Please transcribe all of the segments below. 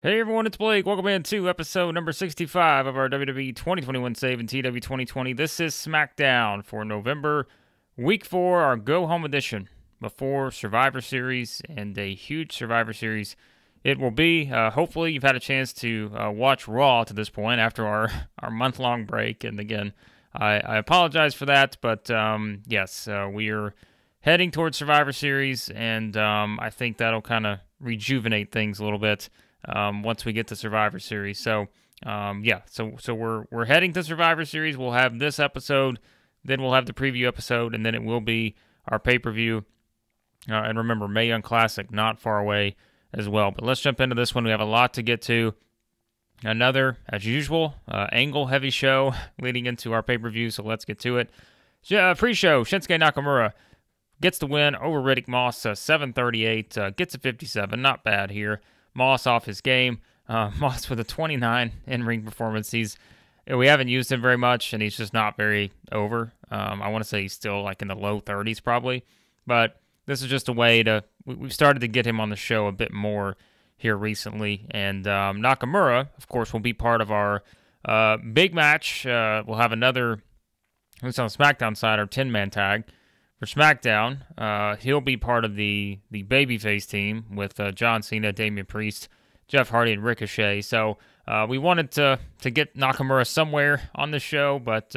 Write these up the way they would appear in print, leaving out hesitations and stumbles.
Hey everyone, it's Blake. Welcome in to episode number 65 of our WWE 2021 Save and TEW 2020. This is SmackDown for November, week 4, our Go Home edition before Survivor Series, and a huge Survivor Series it will be. Hopefully you've had a chance to watch Raw to this point after our month-long break, and again, I apologize for that, but yes, we are heading towards Survivor Series, and I think that'll kind of rejuvenate things a little bit once we get to Survivor Series. So we're heading to Survivor Series. We'll have this episode, then we'll have the preview episode, and then it will be our pay-per-view. And remember, Mae Young Classic not far away as well. But let's jump into this one. We have a lot to get to. Another, as usual, angle-heavy show leading into our pay-per-view. So let's get to it. Pre-show: Shinsuke Nakamura gets the win over Riddick Moss, 7:38. Gets a 57. Not bad here. Moss off his game. Moss with a 29 in-ring performance. We haven't used him very much, and he's just not very over. I want to say he's still like in the low 30s probably. But this is just a way to... We've started to get him on the show a bit more here recently. And Nakamura, of course, will be part of our big match. We'll have another... It's on SmackDown side, our 10-man tag. For SmackDown, he'll be part of the babyface team with John Cena, Damian Priest, Jeff Hardy, and Ricochet. So we wanted to get Nakamura somewhere on the show, but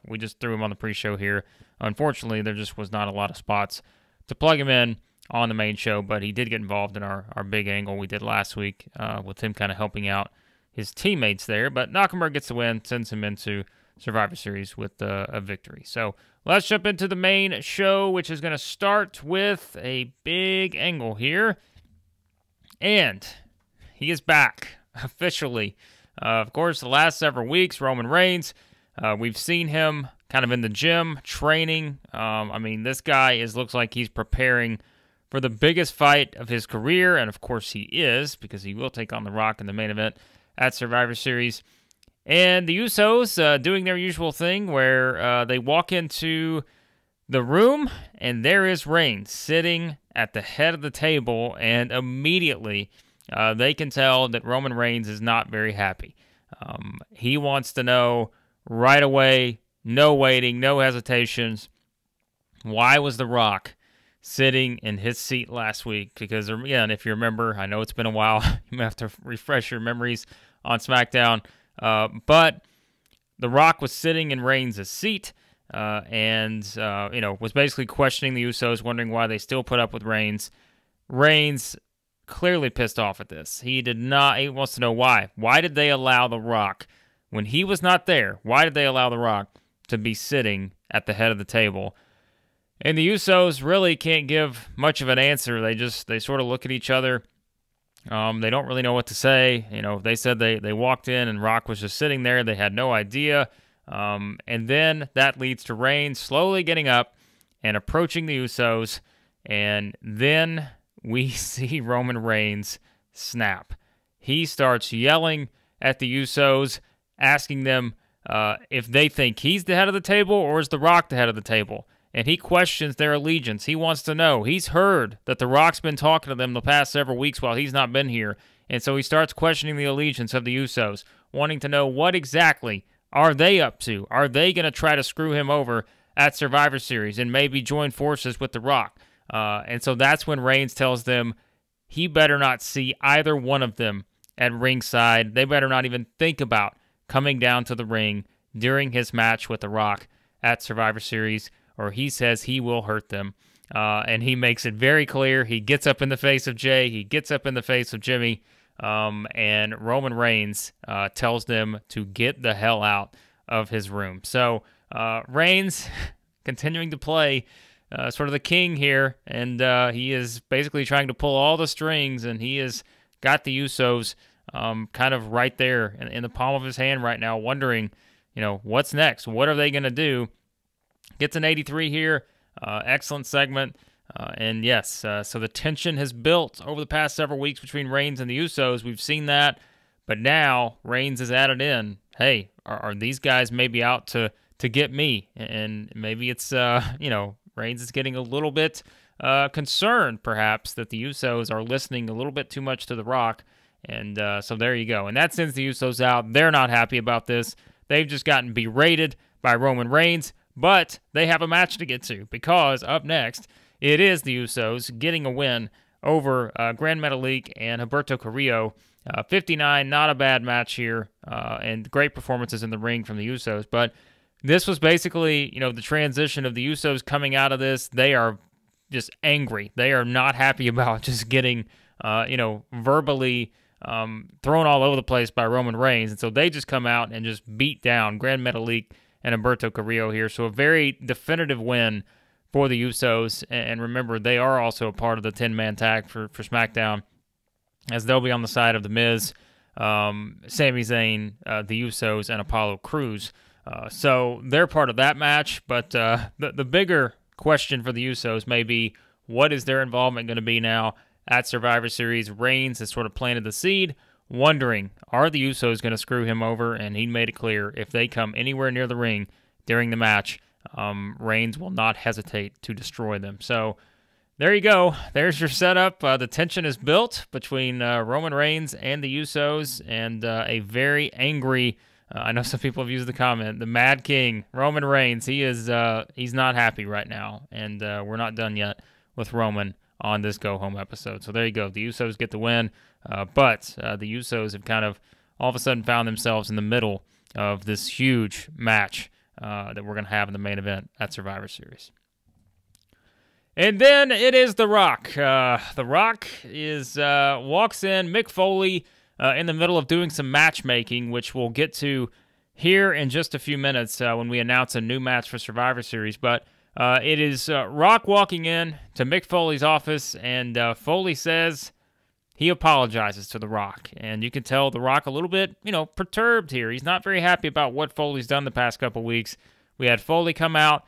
we just threw him on the pre-show here. Unfortunately, there just was not a lot of spots to plug him in on the main show, but he did get involved in our big angle we did last week with him kind of helping out his teammates there. But Nakamura gets the win, sends him into Survivor Series with a victory. So let's jump into the main show, which is going to start with a big angle here. And he is back officially. Of course, the last several weeks, Roman Reigns, we've seen him kind of in the gym training. This guy looks like he's preparing for the biggest fight of his career. And of course he is, because he will take on The Rock in the main event at Survivor Series. And the Usos doing their usual thing where they walk into the room and there is Reigns sitting at the head of the table, and immediately they can tell that Roman Reigns is not very happy. He wants to know right away, no waiting, no hesitations, why was The Rock sitting in his seat last week? Because, again, if you remember, I know it's been a while, you may have to refresh your memories on SmackDown. But The Rock was sitting in Reigns' seat and was basically questioning the Usos, wondering why they still put up with Reigns. Reigns clearly pissed off at this. He wants to know why. Why did they allow The Rock, when he was not there, why did they allow The Rock to be sitting at the head of the table? And the Usos really can't give much of an answer. They sort of look at each other. They don't really know what to say. They said they walked in and Rock was just sitting there. They had no idea. And then that leads to Reigns slowly getting up and approaching the Usos. And then we see Roman Reigns snap. He starts yelling at the Usos, asking them if they think he's the head of the table or is The Rock the head of the table. And he questions their allegiance. He wants to know. He's heard that The Rock's been talking to them the past several weeks while he's not been here. And so he starts questioning the allegiance of the Usos, wanting to know what exactly are they up to. Are they going to try to screw him over at Survivor Series and maybe join forces with The Rock? And so that's when Reigns tells them he better not see either one of them at ringside. They better not even think about coming down to the ring during his match with The Rock at Survivor Series, or he says he will hurt them. And he makes it very clear. He gets up in the face of Jay. He gets up in the face of Jimmy. And Roman Reigns tells them to get the hell out of his room. So Reigns continuing to play sort of the king here. And he is basically trying to pull all the strings. And he has got the Usos kind of right there in the palm of his hand right now, wondering, what's next? What are they going to do? Gets an 83 here. Excellent segment. And yes, so the tension has built over the past several weeks between Reigns and the Usos. We've seen that. But now Reigns has added in, hey, are these guys maybe out to get me? And maybe it's, Reigns is getting a little bit concerned, perhaps, that the Usos are listening a little bit too much to The Rock And so there you go. And that sends the Usos out. They're not happy about this. They've just gotten berated by Roman Reigns, but they have a match to get to because up next, it is the Usos getting a win over Grand Metalik and Humberto Carrillo. 59, not a bad match here, and great performances in the ring from the Usos. But this was basically, the transition of the Usos coming out of this. They are just angry. They are not happy about just getting, verbally thrown all over the place by Roman Reigns. And so they just come out and just beat down Grand Metalik and Humberto Carrillo here. So a very definitive win for the Usos. And remember, they are also a part of the 10-man tag for SmackDown, as they'll be on the side of The Miz, Sami Zayn, the Usos, and Apollo Crews. So they're part of that match. But the bigger question for the Usos may be, what is their involvement going to be now at Survivor Series? Reigns has sort of planted the seed, wondering, are the Usos going to screw him over? And he made it clear, if they come anywhere near the ring during the match, Reigns will not hesitate to destroy them. So there you go. There's your setup. The tension is built between Roman Reigns and the Usos, and a very angry, I know some people have used the comment, the Mad King, Roman Reigns. He's not happy right now, and we're not done yet with Roman on this go-home episode. So there you go. The Usos get the win, but the Usos have kind of all of a sudden found themselves in the middle of this huge match that we're going to have in the main event at Survivor Series. And then it is The Rock. The Rock walks in, Mick Foley, in the middle of doing some matchmaking, which we'll get to here in just a few minutes when we announce a new match for Survivor Series. But it is Rock walking in to Mick Foley's office, and Foley says he apologizes to The Rock. And you can tell The Rock a little bit, perturbed here. He's not very happy about what Foley's done the past couple weeks. We had Foley come out,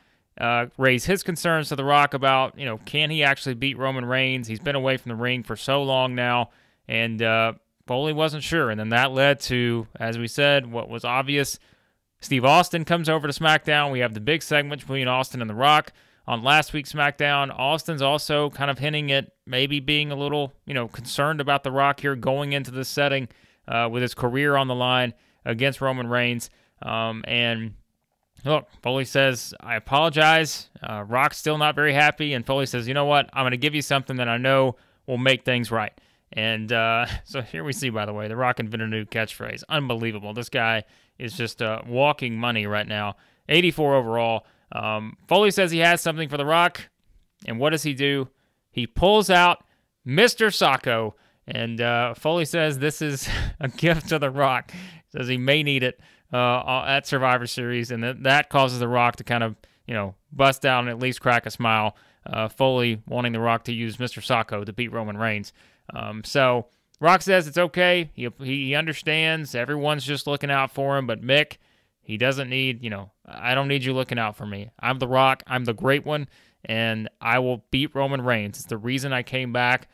raise his concerns to The Rock about, can he actually beat Roman Reigns? He's been away from the ring for so long now, and Foley wasn't sure. And then that led to, as we said, what was obvious. Steve Austin comes over to SmackDown. We have the big segment between Austin and The Rock on last week's SmackDown. Austin's also kind of hinting at maybe being a little, concerned about The Rock here going into this setting with his career on the line against Roman Reigns. And look, Foley says, I apologize. Rock's still not very happy. And Foley says, you know what? I'm going to give you something that I know will make things right. And so here we see, by the way, The Rock invented a new catchphrase. Unbelievable. This guy is just walking money right now. 84 overall. Foley says he has something for The Rock. And what does he do? He pulls out Mr. Sacco. And Foley says this is a gift to The Rock. Says he may need it at Survivor Series, and that causes The Rock to kind of, bust out and at least crack a smile. Foley wanting The Rock to use Mr. Sacco to beat Roman Reigns. So Rock says it's okay. He understands. Everyone's just looking out for him, but Mick, he doesn't need, I don't need you looking out for me. I'm The Rock. I'm the great one, and I will beat Roman Reigns. It's the reason I came back,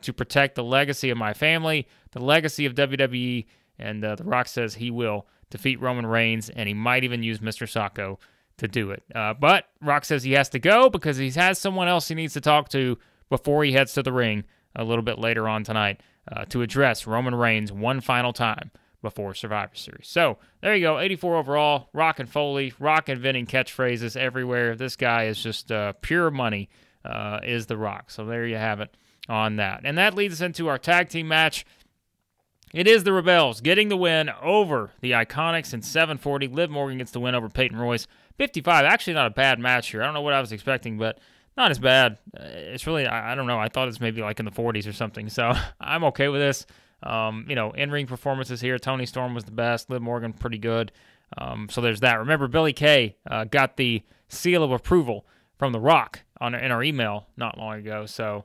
to protect the legacy of my family, the legacy of WWE, and The Rock says he will defeat Roman Reigns, and he might even use Mr. Sacco to do it. But Rock says he has to go because he has someone else he needs to talk to before he heads to the ring a little bit later on tonight to address Roman Reigns one final time before Survivor Series. So there you go, 84 overall, Rock and Foley, Rock inventing catchphrases everywhere. This guy is just pure money, is The Rock. So there you have it on that. And that leads us into our tag team match. It is the Rebels getting the win over the Iconics in 740. Liv Morgan gets the win over Peyton Royce. 55, actually not a bad match here. I don't know what I was expecting, but not as bad. It's really, I don't know. I thought it was maybe like in the 40s or something. So I'm okay with this. In-ring performances here. Toni Storm was the best. Liv Morgan, pretty good. So there's that. Remember, Billy Kay got the seal of approval from The Rock in our email not long ago. So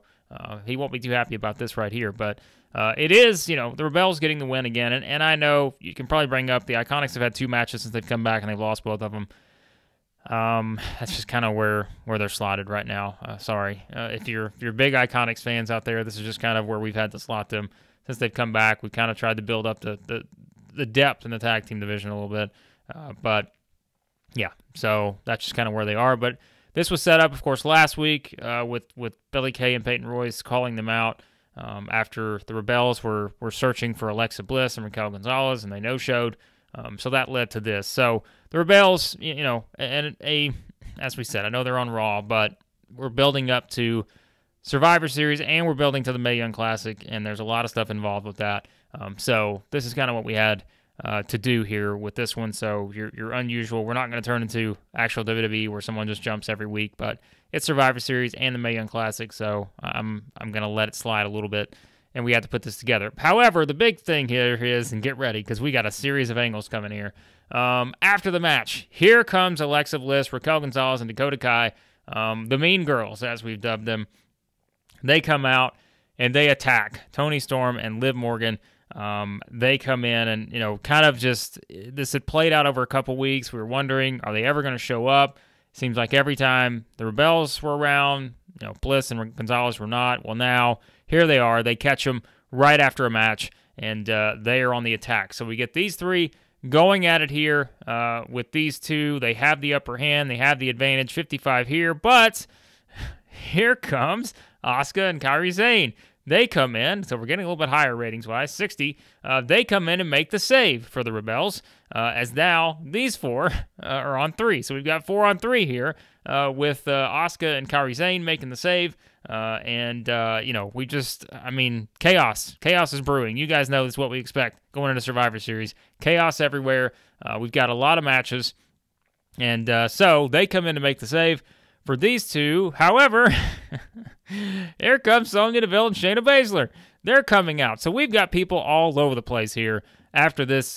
he won't be too happy about this right here. But it is, the Rebels getting the win again. And I know you can probably bring up the Iconics have had 2 matches since they've come back, and they've lost both of them. That's just kind of where they're slotted right now. Sorry. If you're big Iconics fans out there, this is just kind of where we've had to slot them since they've come back. We've kind of tried to build up the depth in the tag team division a little bit. But yeah, so that's just kind of where they are. But this was set up, of course, last week with Billy Kay and Peyton Royce calling them out. after the Rebels were searching for Alexa Bliss and Raquel Gonzalez, and they no-showed. So that led to this. So the Rebels, as we said, I know they're on Raw, but we're building up to Survivor Series, and we're building to the Mae Young Classic, and there's a lot of stuff involved with that. So this is kind of what we had to do here with this one. So you're unusual. We're not going to turn into actual WWE where someone just jumps every week, but it's Survivor Series and the Mae Young Classic, so I'm going to let it slide a little bit, and we had to put this together. However, the big thing here is, and get ready, because we got a series of angles coming here. After the match, here comes Alexa Bliss, Raquel Gonzalez, and Dakota Kai, the Mean Girls, as we've dubbed them. They come out, and they attack Toni Storm and Liv Morgan. They come in and, kind of just, this had played out over a couple weeks. We were wondering, are they ever going to show up? Seems like every time the Rebels were around, Bliss and Gonzalez were not. Well, now, here they are. They catch them right after a match, and they are on the attack. So we get these three going at it here with these two. They have the upper hand. They have the advantage, 55 here. But here comes Asuka and Kairi Sane. They come in, so we're getting a little bit higher ratings-wise, 60. They come in and make the save for the Rebels, as now these four are on 3. So we've got 4 on 3 here with Asuka and Kairi Sane making the save. We just, chaos. Chaos is brewing. You guys know this is what we expect going into Survivor Series. Chaos everywhere. We've got a lot of matches. And so they come in to make the save for these two. However, here comes Sonya Deville and Shayna Baszler. They're coming out. So we've got people all over the place here after this,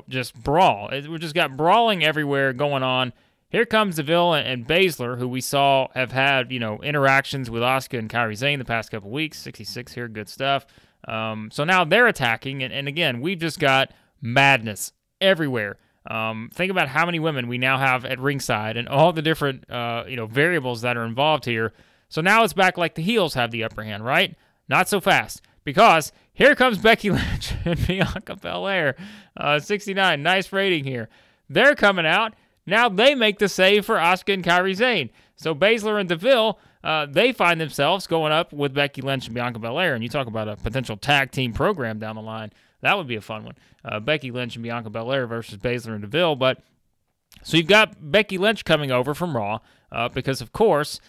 just brawl. We just got brawling everywhere going on. Here comes Deville and Baszler, who we saw have had, interactions with Asuka and Kairi Sane the past couple weeks. 66 here, good stuff. So now they're attacking, and again, we've just got madness everywhere. Think about how many women we now have at ringside and all the different, variables that are involved here. So now it's back like the heels have the upper hand, right? Not so fast, because here comes Becky Lynch and Bianca Belair. 69, nice rating here. They're coming out. Now they make the save for Asuka and Kairi Sane. So Baszler and Deville, they find themselves going up with Becky Lynch and Bianca Belair. And you talk about a potential tag team program down the line. That would be a fun one. Becky Lynch and Bianca Belair versus Baszler and Deville. So you've got Becky Lynch coming over from Raw because, of course,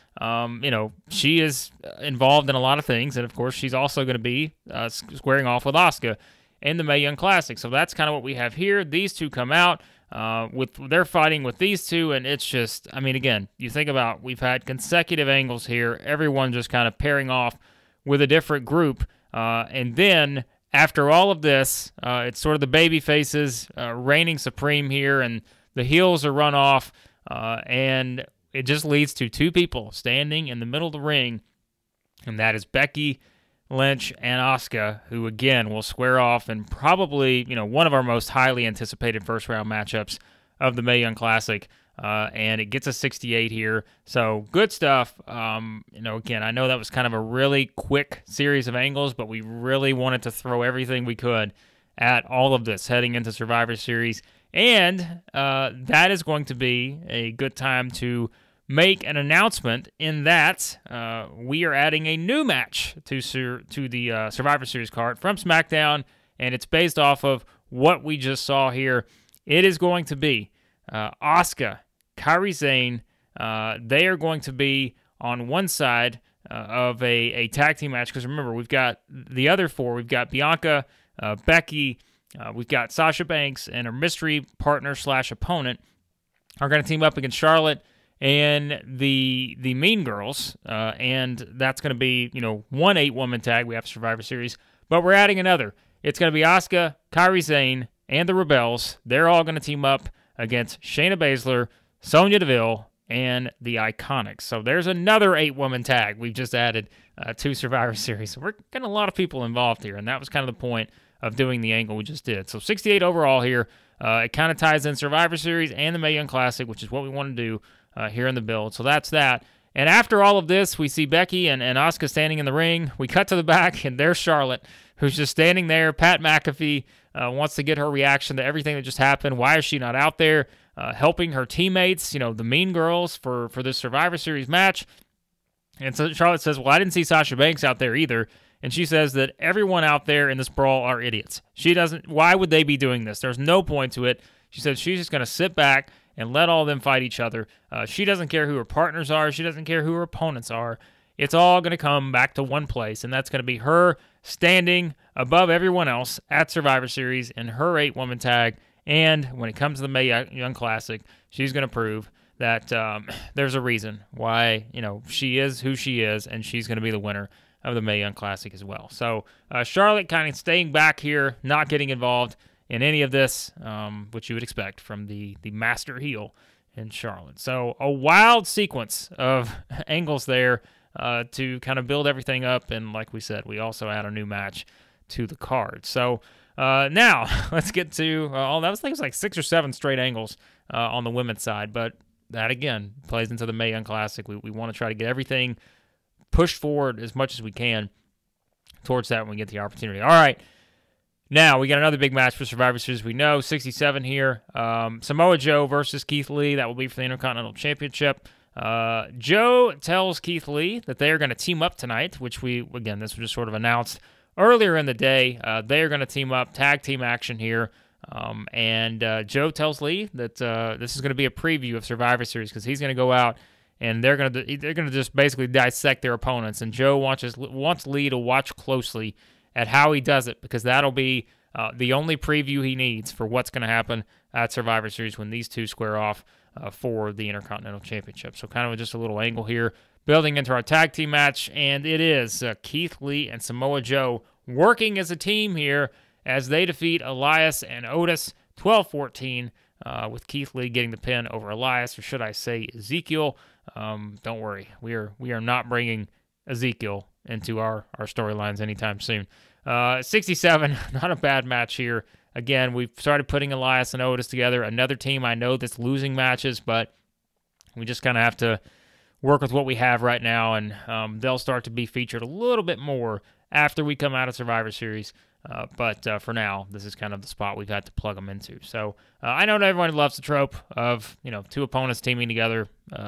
she is involved in a lot of things. And, of course, she's also going to be squaring off with Asuka in the Mae Young Classic. So that's kind of what we have here. These two come out. They're fighting with these two, and it's just, again, you think about, we've had consecutive angles here, everyone just kind of pairing off with a different group, and then after all of this, it's sort of the baby faces reigning supreme here, and the heels are run off, and it just leads to two people standing in the middle of the ring, and that is Becky Lynch and Asuka, who again will square off in probably one of our most highly anticipated first round matchups of the Mae Young Classic, and it gets a 68 here. So good stuff. Again, I know that was kind of a really quick series of angles, but we really wanted to throw everything we could at all of this heading into Survivor Series, and that is going to be a good time to make an announcement in that we are adding a new match to the Survivor Series card from SmackDown, and it's based off of what we just saw here. It is going to be Asuka, Kairi Sane. They are going to be on one side of a tag team match, because remember, we've got the other four. We've got Bianca, Becky, we've got Sasha Banks, and her mystery partner / opponent are going to team up against Charlotte and the Mean Girls, and that's going to be, one 8-woman tag. We have Survivor Series, but we're adding another. It's going to be Asuka, Kairi Sane, and the Rebels. They're all going to team up against Shayna Baszler, Sonya Deville, and the Iconics. So there's another 8-woman tag we've just added to Survivor Series. So we're getting a lot of people involved here, and that was kind of the point of doing the angle we just did. So 68 overall here. It kind of ties in Survivor Series and the Mae Young Classic, which is what we want to do here in the build. So that's that. And after all of this, we see Becky and Asuka standing in the ring. We cut to the back, and there's Charlotte, who's just standing there. Pat McAfee wants to get her reaction to everything that just happened. Why is she not out there helping her teammates, the Mean Girls, for this Survivor Series match? And so Charlotte says, well, I didn't see Sasha Banks out there either. and she says that everyone out there in this brawl are idiots. Why would they be doing this? There's no point to it. She said she's just going to sit back and let all of them fight each other. She doesn't care who her partners are. She doesn't care who her opponents are. It's all going to come back to one place, and that's going to be her standing above everyone else at Survivor Series in her 8-woman tag. And when it comes to the Mae Young Classic, she's going to prove that there's a reason why she is who she is, and she's going to be the winner of the Mae Young Classic as well. So Charlotte kind of staying back here, not getting involved in any of this, which you would expect from the master heel in Charlotte. So a wild sequence of angles there to kind of build everything up, and like we said, we also add a new match to the card. So now let's get to that was like 6 or 7 straight angles on the women's side, but that again plays into the Mae Young Classic. We want to try to get everything pushed forward as much as we can towards that when we get the opportunity. All right. Now, we got another big match for Survivor Series. We know, 67 here. Samoa Joe versus Keith Lee. That will be for the Intercontinental Championship. Joe tells Keith Lee that they are going to team up tonight, which this was just sort of announced earlier in the day. They are going to team up, tag team action here. And Joe tells Lee that this is going to be a preview of Survivor Series because he's going to go out and they're going to just basically dissect their opponents. And Joe wants Lee to watch closely at how he does it, because that'll be the only preview he needs for what's going to happen at Survivor Series when these two square off for the Intercontinental Championship. So kind of just a little angle here, building into our tag team match, and it is Keith Lee and Samoa Joe working as a team here as they defeat Elias and Otis 12-14, with Keith Lee getting the pin over Elias, or should I say Ezekiel. Don't worry, we are not bringing Ezekiel into our storylines anytime soon. 67, not a bad match here. Again, we've started putting Elias and Otis together. Another team I know that's losing matches, but we just kind of have to work with what we have right now, and they'll start to be featured a little bit more after we come out of Survivor Series. But for now, this is kind of the spot we've had to plug them into. So I know not everyone loves the trope of two opponents teaming together,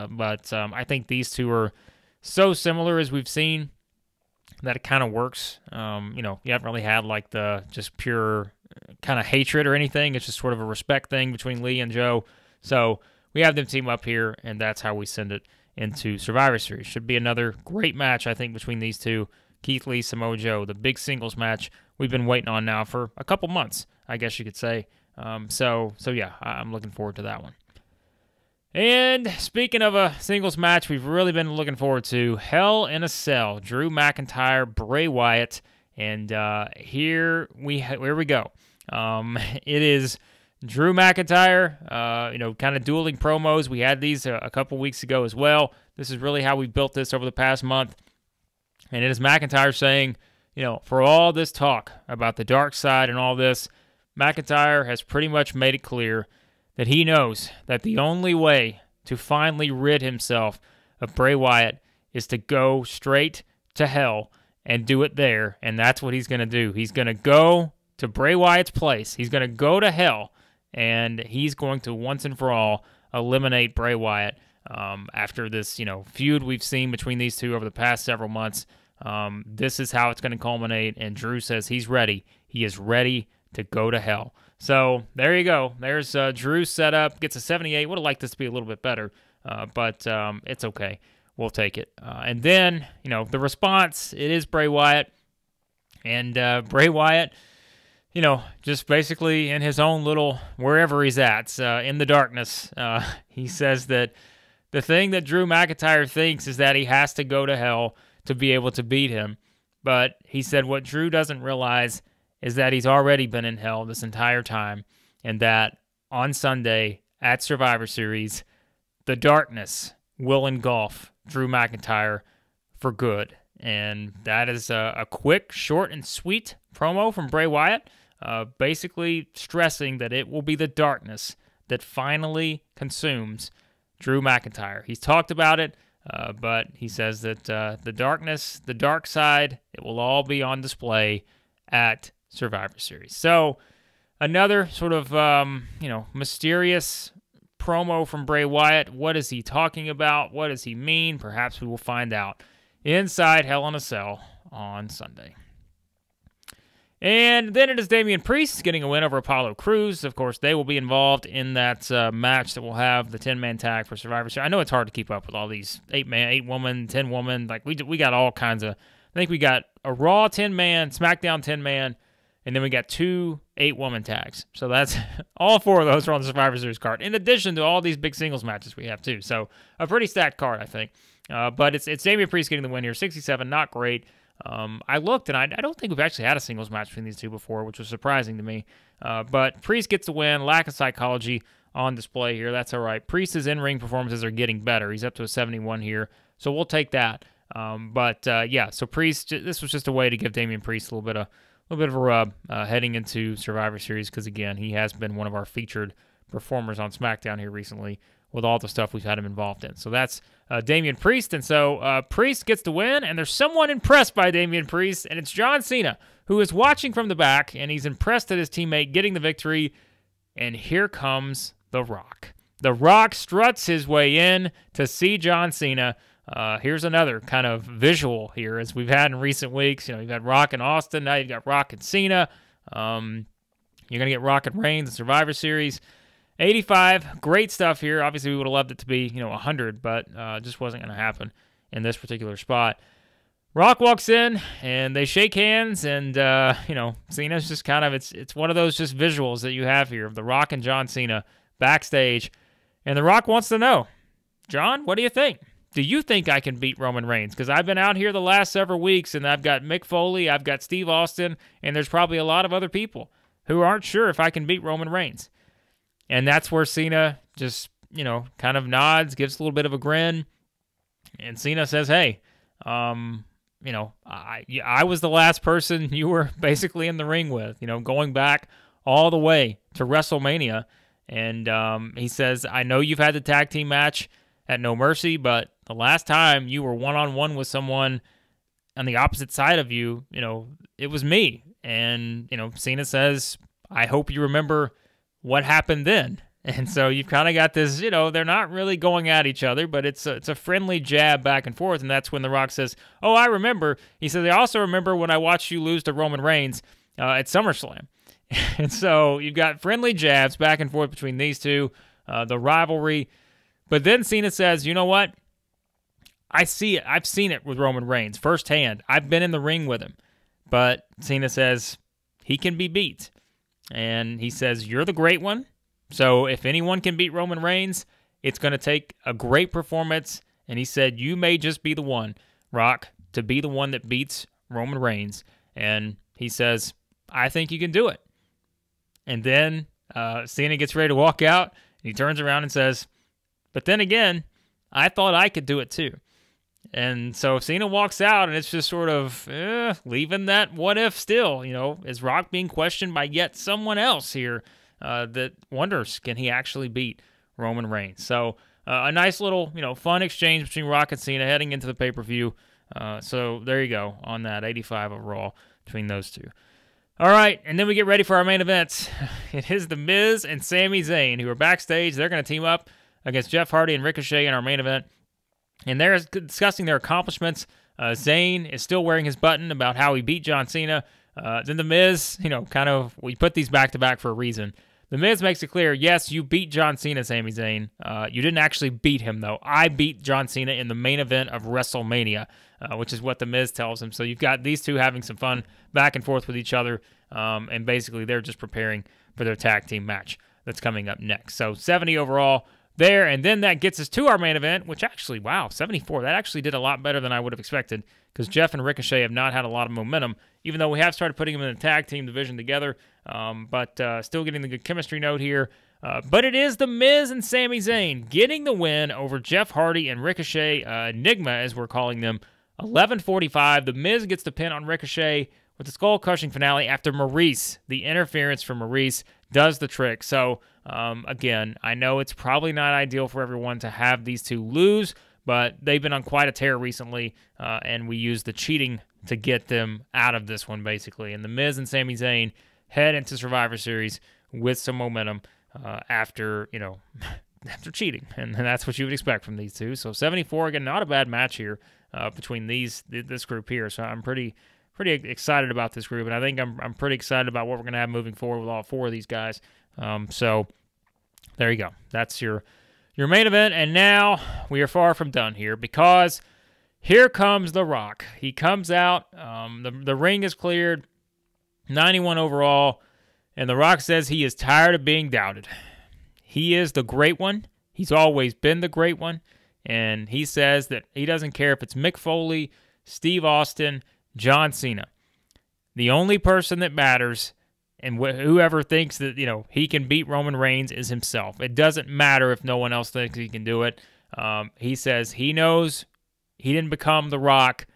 but I think these two are so similar as we've seen that it kind of works. You haven't really had like the just pure kind of hatred or anything. It's just sort of a respect thing between Lee and Joe. So we have them team up here, and that's how we send it into Survivor Series. Should be another great match, I think, between these two, Keith Lee, Samoa Joe, the big singles match we've been waiting on now for a couple months, I guess you could say. So yeah, I'm looking forward to that one. And speaking of a singles match we've really been looking forward to, Hell in a Cell, Drew McIntyre, Bray Wyatt, and here we go. It is Drew McIntyre, kind of dueling promos. We had these a couple weeks ago as well. This is really how we built this over the past month. And it is McIntyre saying, for all this talk about the dark side and all this, McIntyre has pretty much made it clear that he knows that the only way to finally rid himself of Bray Wyatt is to go straight to hell and do it there, and that's what he's going to do. He's going to go to Bray Wyatt's place. He's going to go to hell, and he's going to once and for all eliminate Bray Wyatt after this feud we've seen between these two over the past several months. This is how it's going to culminate, and Drew says he's ready. He is ready to go to hell. So there you go. There's Drew's setup. Gets a 78. Would have liked this to be a little bit better, but it's okay. We'll take it. And then, the response, it is Bray Wyatt. And Bray Wyatt, just basically in his own little, wherever he's at, in the darkness, he says that the thing that Drew McIntyre thinks is that he has to go to hell to be able to beat him. But he said what Drew doesn't realize is that he's already been in hell this entire time, and that on Sunday at Survivor Series, the darkness will engulf Drew McIntyre for good. And that is a quick, short, and sweet promo from Bray Wyatt, basically stressing that it will be the darkness that finally consumes Drew McIntyre. He's talked about it, but he says that the darkness, the dark side, it will all be on display at Survivor Series. So another sort of, mysterious promo from Bray Wyatt. What is he talking about? What does he mean? Perhaps we will find out inside Hell in a Cell on Sunday. And then it is Damian Priest getting a win over Apollo Crews. Of course, they will be involved in that match that will have the 10-man tag for Survivor Series. I know it's hard to keep up with all these 8-man, 8-woman, 10-woman. Like, we got all kinds of... I think we got a Raw 10-man, SmackDown 10-man, and then we got 2 8-woman tags. So that's... all 4 of those are on the Survivor Series card, in addition to all these big singles matches we have, too. So a pretty stacked card, I think. But it's Damian Priest getting the win here. 67, not great. I looked, and I don't think we've actually had a singles match between these two before, which was surprising to me. But Priest gets the win. Lack of psychology on display here. That's all right. Priest's in-ring performances are getting better. He's up to a 71 here, so we'll take that. Yeah, so Priest, this was just a way to give Damian Priest a little bit of a rub heading into Survivor Series, because, again, he has been one of our featured performers on SmackDown here recently with all the stuff we've had him involved in. So that's Damian Priest. And so Priest gets the win, and there's someone impressed by Damian Priest, and it's John Cena, who is watching from the back, and he's impressed at his teammate getting the victory. And here comes The Rock. The Rock struts his way in to see John Cena. Here's another kind of visual here, as we've had in recent weeks. You know, you've had Rock and Austin, now you've got Rock and Cena. You're going to get Rock and Reigns in Survivor Series. 85, great stuff here. Obviously, we would have loved it to be, 100, but just wasn't going to happen in this particular spot. Rock walks in, and they shake hands, and, Cena's just kind of, it's one of those just visuals that you have here of The Rock and John Cena backstage. And The Rock wants to know, John, what do you think? Do you think I can beat Roman Reigns? Because I've been out here the last several weeks, and I've got Mick Foley, I've got Steve Austin, and there's probably a lot of other people who aren't sure if I can beat Roman Reigns. And that's where Cena just, kind of nods, gives a little bit of a grin. And Cena says, hey, I was the last person you were basically in the ring with, going back all the way to WrestleMania. And he says, I know you've had the tag team match at No Mercy, but the last time you were one-on-one with someone on the opposite side of you, it was me. And, Cena says, I hope you remember what happened then. And so you've kind of got this, they're not really going at each other, but it's a friendly jab back and forth, and that's when The Rock says, oh, I remember. He says, I also remember when I watched you lose to Roman Reigns at SummerSlam. And so you've got friendly jabs back and forth between these two, the rivalry. But then Cena says, you know what? I see it. I've seen it with Roman Reigns firsthand. I've been in the ring with him. But Cena says he can be beat. And he says, you're the great one. So if anyone can beat Roman Reigns, it's going to take a great performance. And he said, you may just be the one, Rock, to be the one that beats Roman Reigns. And he says, I think you can do it. And then Cena gets ready to walk out. And he turns around and says, but then again, I thought I could do it too. And so Cena walks out, and it's just sort of leaving that what if still. Is Rock being questioned by yet someone else here that wonders, can he actually beat Roman Reigns? So a nice little, fun exchange between Rock and Cena heading into the pay-per-view. So there you go on that 85 of Raw between those two. All right, and then we get ready for our main event. It is the Miz and Sami Zayn, who are backstage. They're going to team up against Jeff Hardy and Ricochet in our main event. And they're discussing their accomplishments. Zayn is still wearing his button about how he beat John Cena. Then the Miz, we put these back-to-back for a reason. The Miz makes it clear, yes, you beat John Cena, Sami Zayn. You didn't actually beat him, though. I beat John Cena in the main event of WrestleMania, which is what the Miz tells him. So you've got these two having some fun back and forth with each other, and basically they're just preparing for their tag team match that's coming up next. So 70 overall there, and then that gets us to our main event, which actually, wow, 74. That actually did a lot better than I would have expected, because Jeff and Ricochet have not had a lot of momentum, even though we have started putting them in the tag team division together, but still getting the good chemistry note here. But it is the Miz and Sami Zayn getting the win over Jeff Hardy and Ricochet, Enigma, as we're calling them. 11:45. The Miz gets the pin on Ricochet with the skull-crushing finale after Maurice, the interference from Maurice, does the trick. So, again, I know it's probably not ideal for everyone to have these two lose, but they've been on quite a tear recently, and we used the cheating to get them out of this one, basically. And the Miz and Sami Zayn head into Survivor Series with some momentum after cheating, and that's what you would expect from these two. So 74, again, not a bad match here between this group here. So I'm pretty pretty excited about this group, and I think I'm pretty excited about what we're going to have moving forward with all 4 of these guys. So there you go. That's your main event, and now we are far from done here because here comes The Rock. He comes out. The ring is cleared, 91 overall, and The Rock says he is tired of being doubted. He is the great one. He's always been the great one, and he says that he doesn't care if it's Mick Foley, Steve Austin, John Cena. The only person that matters and whoever thinks that, he can beat Roman Reigns is himself. It doesn't matter if no one else thinks he can do it. He says he knows he didn't become The Rock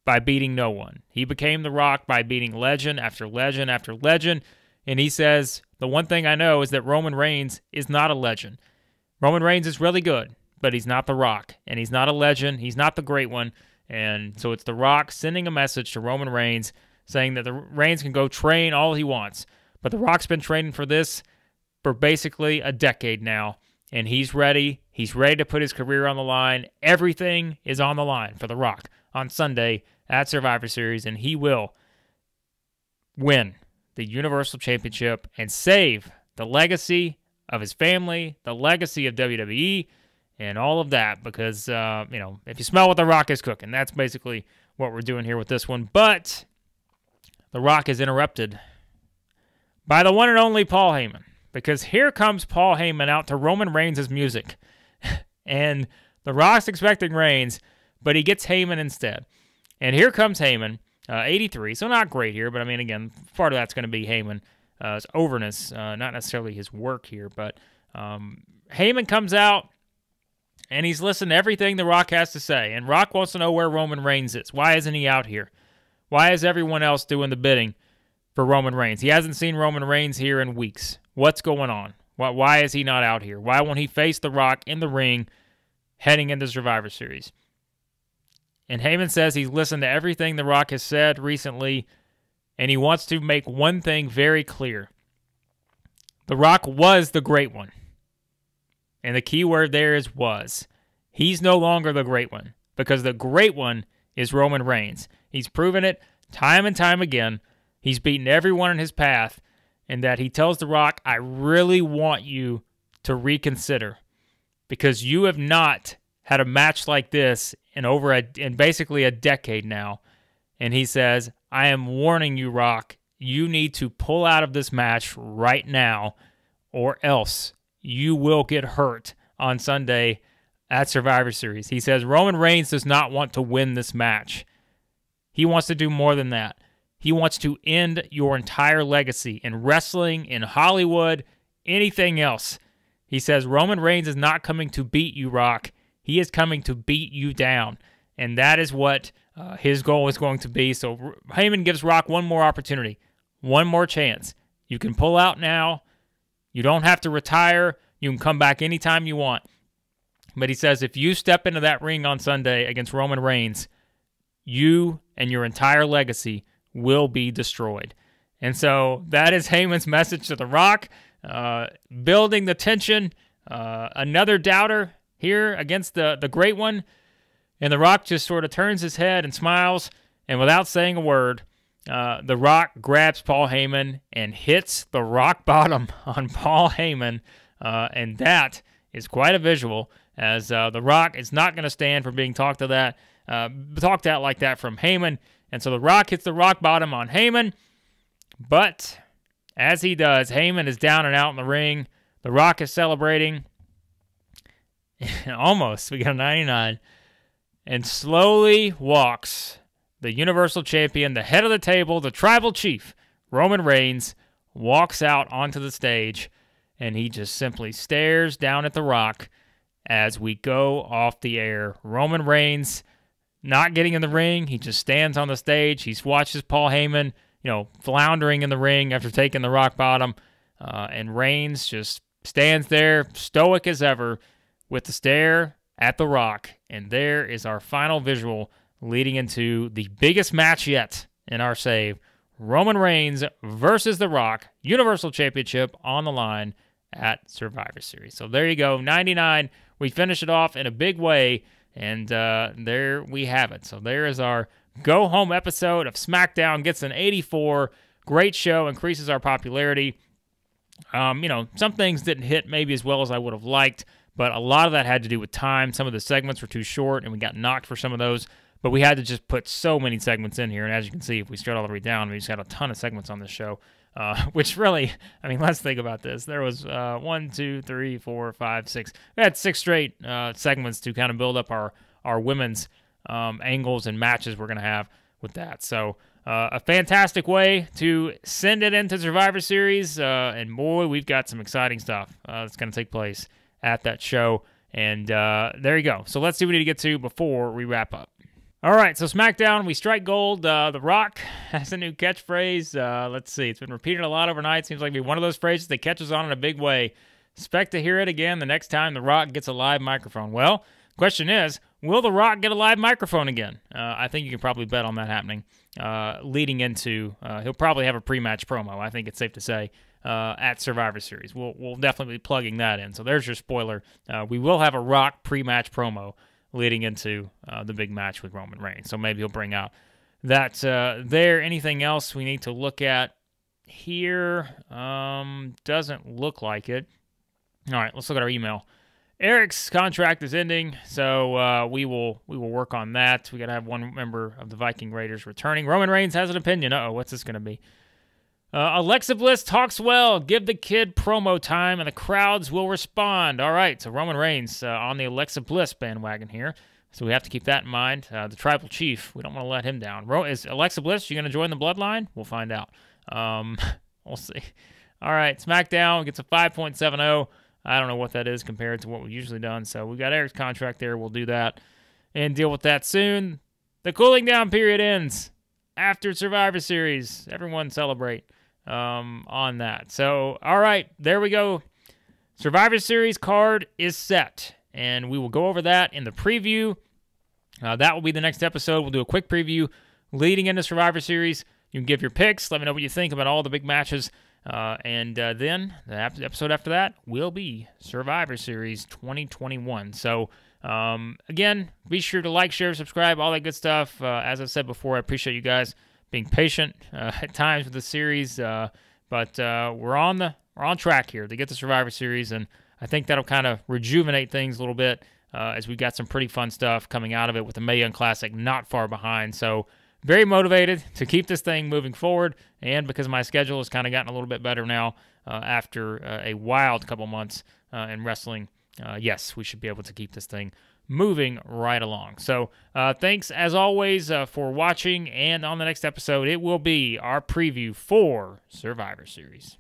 by beating no one. He became The Rock by beating legend after legend after legend. And he says, the one thing I know is that Roman Reigns is not a legend. Roman Reigns is really good, but he's not The Rock. And he's not a legend. He's not the great one. And so it's The Rock sending a message to Roman Reigns saying that the Reigns can go train all he wants. But The Rock's been training for this for basically a decade now. And he's ready. He's ready to put his career on the line. Everything is on the line for The Rock on Sunday at Survivor Series. And he will win the Universal Championship and save the legacy of his family, the legacy of WWE, and all of that. Because, if you smell what The Rock is cooking, that's basically what we're doing here with this one. But The Rock is interrupted by the one and only Paul Heyman. Because here comes Paul Heyman out to Roman Reigns' music. And The Rock's expecting Reigns, but he gets Heyman instead. And here comes Heyman, 83. So not great here, but I mean, again, part of that's going to be Heyman's overness, not necessarily his work here. But Heyman comes out, and he's listening to everything The Rock has to say. And Rock wants to know where Roman Reigns is. Why isn't he out here? Why is everyone else doing the bidding for Roman Reigns? He hasn't seen Roman Reigns here in weeks. What's going on? Why is he not out here? Why won't he face The Rock in the ring heading into Survivor Series? And Heyman says he's listened to everything The Rock has said recently, and he wants to make one thing very clear. The Rock was the great one. And the key word there is was. He's no longer the great one, because the great one is Roman Reigns. He's proven it time and time again. He's beaten everyone in his path, and that he tells The Rock, I really want you to reconsider, because you have not had a match like this in basically a decade now. And he says, I am warning you, Rock, you need to pull out of this match right now, or else you will get hurt on Sunday at Survivor Series. He says Roman Reigns does not want to win this match. He wants to do more than that. He wants to end your entire legacy in wrestling, in Hollywood, anything else. He says Roman Reigns is not coming to beat you, Rock. He is coming to beat you down. And that is what his goal is going to be. So Heyman gives Rock one more opportunity, one more chance. You can pull out now. You don't have to retire. You can come back anytime you want. But he says if you step into that ring on Sunday against Roman Reigns, you and your entire legacy will be destroyed. And so that is Heyman's message to The Rock, building the tension. Another doubter here against the great one. And The Rock just sort of turns his head and smiles, and without saying a word, The Rock grabs Paul Heyman and hits the rock bottom on Paul Heyman, and that is quite a visual, as The Rock is not going to stand for being talked at like that from Heyman. And so The Rock hits the rock bottom on Heyman, but as he does, Heyman is down and out in the ring. The Rock is celebrating. Almost. We got a 99. And slowly walks the Universal Champion, the head of the table, the Tribal Chief, Roman Reigns, walks out onto the stage, and he just simply stares down at The Rock as we go off the air. Roman Reigns not getting in the ring. He just stands on the stage. He watches Paul Heyman, floundering in the ring after taking the rock bottom. And Reigns just stands there, stoic as ever, with the stare at The Rock. And there is our final visual leading into the biggest match yet in our save. Roman Reigns versus The Rock, Universal Championship on the line at Survivor Series. So there you go, 99. We finish it off in a big way. And there we have it. So there is our go-home episode of SmackDown gets an 84. Great show, increases our popularity. Some things didn't hit maybe as well as I would have liked, but a lot of that had to do with time. Some of the segments were too short, and we got knocked for some of those. But we had to just put so many segments in here, and as you can see, if we straight all the way down, we just got a ton of segments on this show, which really, let's think about this. There was 1, 2, 3, 4, 5, 6. We had 6 straight segments to kind of build up our women's angles and matches we're going to have with that. So a fantastic way to send it into Survivor Series, and boy, we've got some exciting stuff that's going to take place at that show. And there you go. So let's see what we need to get to before we wrap up. All right, so SmackDown, we strike gold. The Rock has a new catchphrase. Let's see. It's been repeated a lot overnight. Seems like it'll be one of those phrases that catches on in a big way. Expect to hear it again the next time The Rock gets a live microphone. Well, question is, will The Rock get a live microphone again? I think you can probably bet on that happening. Leading into, he'll probably have a pre-match promo, I think it's safe to say, at Survivor Series. We'll definitely be plugging that in. So there's your spoiler. We will have a Rock pre-match promo leading into the big match with Roman Reigns. So maybe he'll bring out that there. Anything else we need to look at here? Doesn't look like it. All right, let's look at our email. Eric's contract is ending, so we will work on that. We got to have one member of the Viking Raiders returning. Roman Reigns has an opinion. What's this going to be? Alexa Bliss talks well. Give the kid promo time, and the crowds will respond. All right, so Roman Reigns on the Alexa Bliss bandwagon here, so we have to keep that in mind. The Tribal Chief, we don't want to let him down. Is Alexa Bliss, you going to join the Bloodline? We'll find out. We'll see. All right, SmackDown gets a 5.70. I don't know what that is compared to what we've usually done, so we've got Eric's contract there. We'll do that and deal with that soon. The cooling down period ends after Survivor Series. Everyone celebrate on that. So, all right, there we go. Survivor Series card is set, and we will go over that in the preview. That will be the next episode. We'll do a quick preview leading into Survivor Series. You can give your picks. Let me know what you think about all the big matches. And then the episode after that will be Survivor Series 2021. So, again, be sure to like, share, subscribe, all that good stuff. As I said before, I appreciate you guys being patient at times with the series, but we're on track here to get the Survivor Series, and I think that'll kind of rejuvenate things a little bit as we've got some pretty fun stuff coming out of it with the Mae Young Classic not far behind. So very motivated to keep this thing moving forward, and because my schedule has kind of gotten a little bit better now after a wild couple months in wrestling, yes, we should be able to keep this thing moving right along. So thanks as always for watching, and on the next episode it will be our preview for Survivor Series.